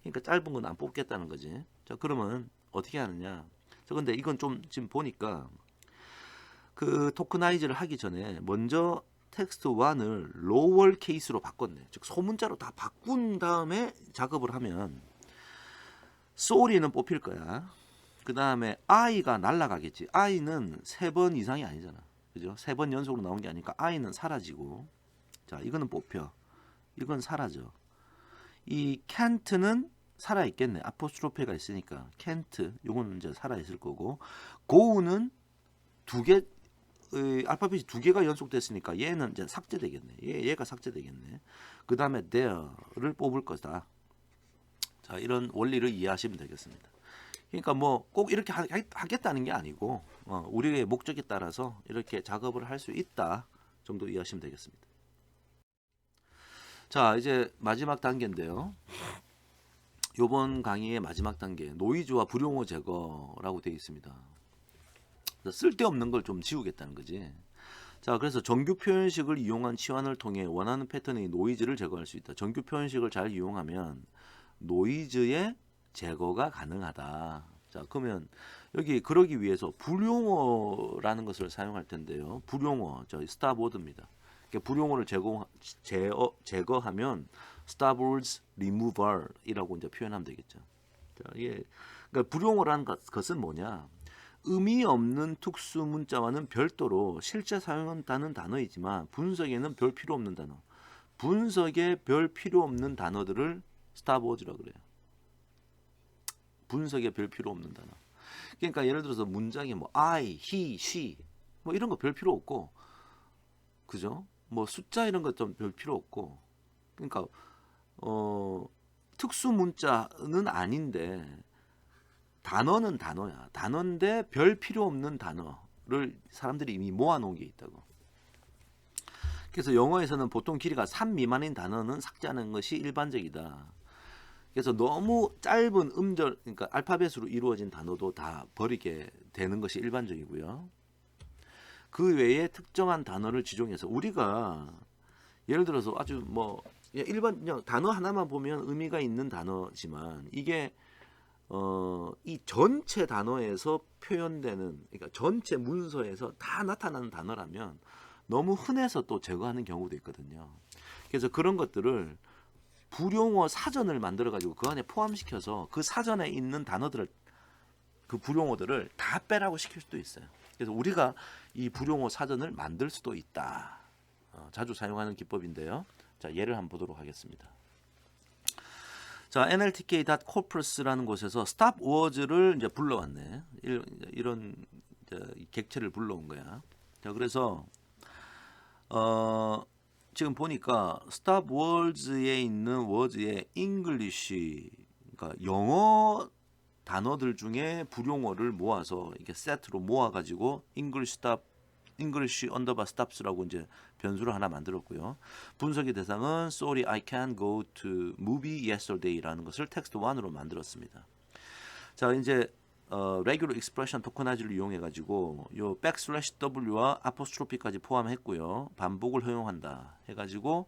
그러니까 짧은 건 안 뽑겠다는 거지. 자, 그러면 어떻게 하느냐? 자, 근데 이건 좀 지금 보니까 그 토커나이즈를 하기 전에 먼저 텍스트 1을 로월 케이스로 바꿨네. 즉 소문자로 다 바꾼 다음에 작업을 하면 sorry는 뽑힐 거야. 그 다음에 I가 날라가겠지. I는 3번 이상이 아니잖아. 그죠? 3번 연속으로 나온 게 아니니까 I는 사라지고. 자, 이거는 뽑혀. 이건 사라져. 이 can't는 살아있겠네. 아포스트로피가 있으니까 can't 요거는 이제 살아있을 거고 go는 알파벳이 2개가 연속됐으니까 얘는 이제 삭제되겠네. 얘가 삭제되겠네. 그 다음에 there를 뽑을 거다. 자, 이런 원리를 이해하시면 되겠습니다. 그러니까 뭐 꼭 이렇게 하겠다는 게 아니고 우리의 목적에 따라서 이렇게 작업을 할 수 있다 정도 이해하시면 되겠습니다. 자, 이제 마지막 단계인데요. 요번 강의의 마지막 단계, 노이즈와 불용어 제거라고 되어 있습니다. 쓸데없는 걸 좀 지우겠다는 거지. 자, 그래서 정규 표현식을 이용한 치환을 통해 원하는 패턴의 노이즈를 제거할 수 있다. 정규 표현식을 잘 이용하면 노이즈의 제거가 가능하다. 자, 그러면 여기 그러기 위해서 불용어라는 것을 사용할 텐데요. 불용어, 저희 스탑워드입니다. 불용어를 제거하면 stop words removal이라고 이제 표현하면 되겠죠. 자, 이게 그러니까 불용어라는 것은 뭐냐? 의미 없는 특수 문자와는 별도로 실제 사용한다는 단어이지만 분석에는 별 필요 없는 단어. 분석에 별 필요 없는 단어들을 stop words라고 그래요. 분석에 별 필요 없는 단어. 그러니까 예를 들어서 문장에 뭐 I, he, she 뭐 이런 거 별 필요 없고, 그죠? 뭐 숫자 이런 것 좀 별 필요 없고, 그러니까 특수 문자는 아닌데 단어는 단어야. 단어인데 별 필요 없는 단어를 사람들이 이미 모아놓은 게 있다고. 그래서 영어에서는 보통 길이가 3 미만인 단어는 삭제하는 것이 일반적이다. 그래서 너무 짧은 음절, 그러니까 알파벳으로 이루어진 단어도 다 버리게 되는 것이 일반적이고요. 그 외에 특정한 단어를 지정해서 우리가 예를 들어서 아주 뭐 일반 그냥 단어 하나만 보면 의미가 있는 단어지만 이게 이 전체 단어에서 표현되는, 그러니까 전체 문서에서 다 나타나는 단어라면 너무 흔해서 또 제거하는 경우도 있거든요. 그래서 그런 것들을 불용어 사전을 만들어 가지고 그 안에 포함시켜서 그 사전에 있는 단어들을, 그 불용어들을 다 빼라고 시킬 수도 있어요. 그래서 우리가 이 불용어 사전을 만들 수도 있다. 자주 사용하는 기법인데요. 자, 예를 한번 보도록 하겠습니다. 자, nltk.corpus라는 곳에서 stop words를 이제 불러왔네. 이런 이제 객체를 불러온 거야. 자, 그래서 지금 보니까 stop words에 있는 words에 English, 그러니까 영어 단어들 중에 불용어를 모아서 이렇게 세트로 모아가지고 English underbar stops라고 이제 변수를 하나 만들었고요. 분석의 대상은 Sorry, I can't go to movie yesterday라는 것을 텍스트 1으로 만들었습니다. 자, 이제 regular expression tokenize를 이용해 가지고 요 \w와 apostrophe까지 포함했고요. 반복을 허용한다 해가지고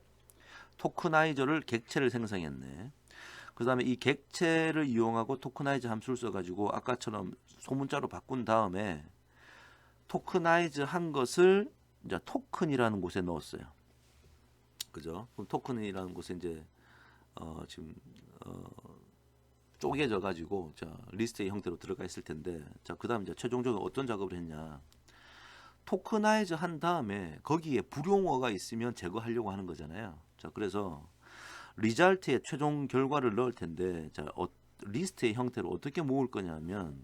토크나이저를 객체를 생성했네. 그 다음에 이 객체를 이용하고 토크나이즈 함수를 써가지고 아까처럼 소문자로 바꾼 다음에 토크나이즈 한 것을 이제 토큰이라는 곳에 넣었어요. 그죠? 그럼 토큰이라는 곳에 이제 지금 쪼개져 가지고 자, 리스트의 형태로 들어가 있을 텐데, 자, 그다음 이제 최종적으로 어떤 작업을 했냐? 토크나이즈 한 다음에 거기에 불용어가 있으면 제거하려고 하는 거잖아요. 자, 그래서 리절트의 최종 결과를 넣을 텐데, 자, 리스트의 형태로 어떻게 모을 거냐면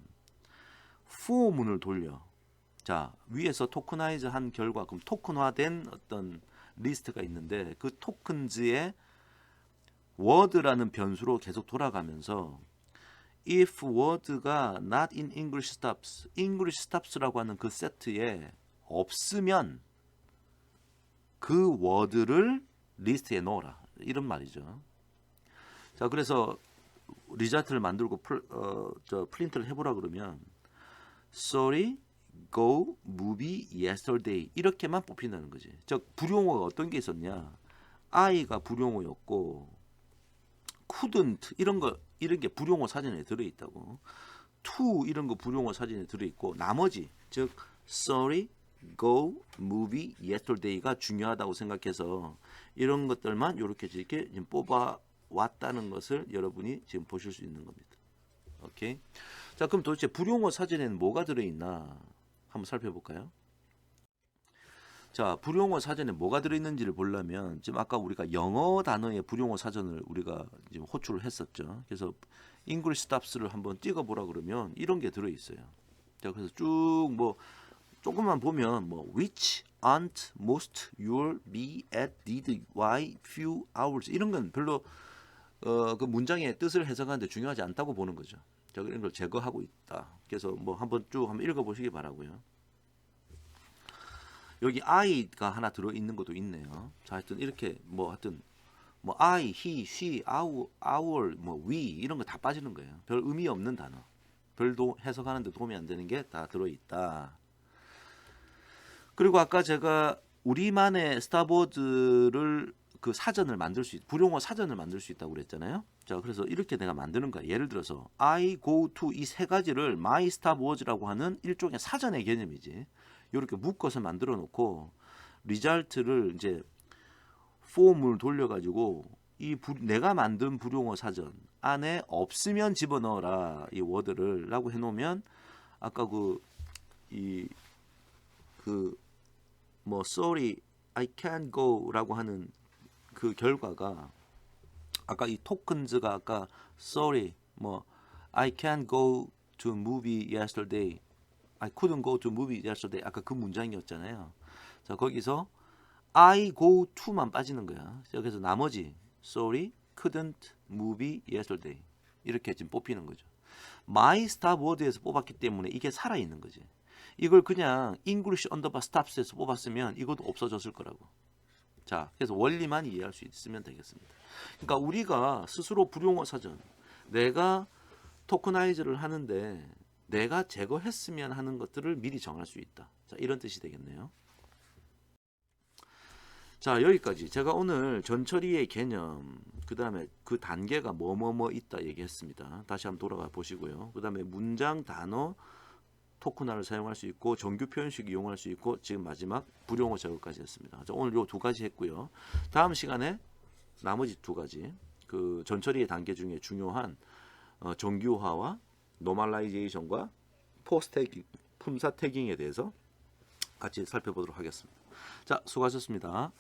for 문을 돌려. 자, 위에서 토크나이즈 한 결과, 그럼 토큰화된 어떤 리스트가 있는데 그 토큰즈의 word라는 변수로 계속 돌아가면서 if word가 not in English stops라고 하는 그 세트에 없으면 그 word를 리스트에 넣어라, 이런 말이죠. 자, 그래서 리자트를 만들고 프린트를 해보라 그러면 sorry, go, movie, yesterday 이렇게만 뽑힌다는 거지. 즉 불용어가 어떤 게 있었냐? I가 불용어였고 couldn't 이런 게 불용어 사전에 들어 있다고. to 이런 거 불용어 사전에 들어 있고 나머지 즉 sorry, go, movie, yesterday가 중요하다고 생각해서 이런 것들만 이렇게 지금 뽑아 왔다는 것을 여러분이 지금 보실 수 있는 겁니다. 오케이. 자, 그럼 도대체 불용어 사전에는 뭐가 들어 있나 한번 살펴볼까요? 자, 불용어 사전에 뭐가 들어있는지를 보려면 지금 아까 우리가 영어 단어의 불용어 사전을 우리가 지금 호출을 했었죠. 그래서 English stops를 한번 찍어보라 그러면 이런 게 들어있어요. 자, 그래서 쭉 뭐 조금만 보면 뭐 which, aren't, most, you'll, be, at, did, why, few, hours 이런 건 별로 그 문장의 뜻을 해석하는데 중요하지 않다고 보는 거죠. 자, 이런 걸 제거하고 있다. 그래서 뭐 한번 쭉 한번 읽어보시기 바라고요. 여기 I가 하나 들어 있는 것도 있네요. 자, 하여튼 이렇게 뭐 하여튼 뭐 I, he, she, our, 뭐 we 이런 거 다 빠지는 거예요. 별 의미 없는 단어. 별도 해석하는데 도움이 안 되는 게 다 들어 있다. 그리고 아까 제가 우리만의 스타보드를 그 사전을 만들 수 불용어 사전을 만들 수 있다고 그랬잖아요. 자, 그래서 이렇게 내가 만드는 거야. 예를 들어서 I go to 이 세 가지를 my stopwatch라고 하는 일종의 사전의 개념이지. 이렇게 묶어서 만들어 놓고 리절트를 이제 폼을 돌려가지고 내가 만든 불용어 사전 안에 없으면 집어넣어라 이 워드를라고 해놓으면 아까 뭐 sorry I can't go라고 하는 그 결과가 아까 이 토큰즈가 아까 sorry 뭐 I can't go to movie yesterday I couldn't go to movie yesterday 아까 그 문장이었잖아요. 자, 거기서 I go to만 빠지는 거야. 그래서 나머지 sorry, couldn't, movie, yesterday 이렇게 지금 뽑히는 거죠. my stopword에서 뽑았기 때문에 이게 살아있는 거지. 이걸 그냥 English underbar stops에서 뽑았으면 이것도 없어졌을 거라고. 자, 그래서 원리만 이해할 수 있으면 되겠습니다. 그러니까 우리가 스스로 불용어 사전 내가 토커나이즈를 하는데 내가 제거했으면 하는 것들을 미리 정할 수 있다. 자, 이런 뜻이 되겠네요. 자, 여기까지 제가 오늘 전처리의 개념 그 다음에 그 단계가 뭐뭐뭐 있다 얘기했습니다. 다시 한번 돌아가 보시고요. 그 다음에 문장 단어 토크나를 사용할 수 있고 정규 표현식 이용할 수 있고 지금 마지막 불용어 제거까지 했습니다. 자, 오늘 요 두 가지 했고요. 다음 시간에 나머지 두 가지 그 전처리의 단계 중에 중요한 정규화와 노멀라이제이션과 포스트 태깅, 품사 태깅에 대해서 같이 살펴보도록 하겠습니다. 자, 수고하셨습니다.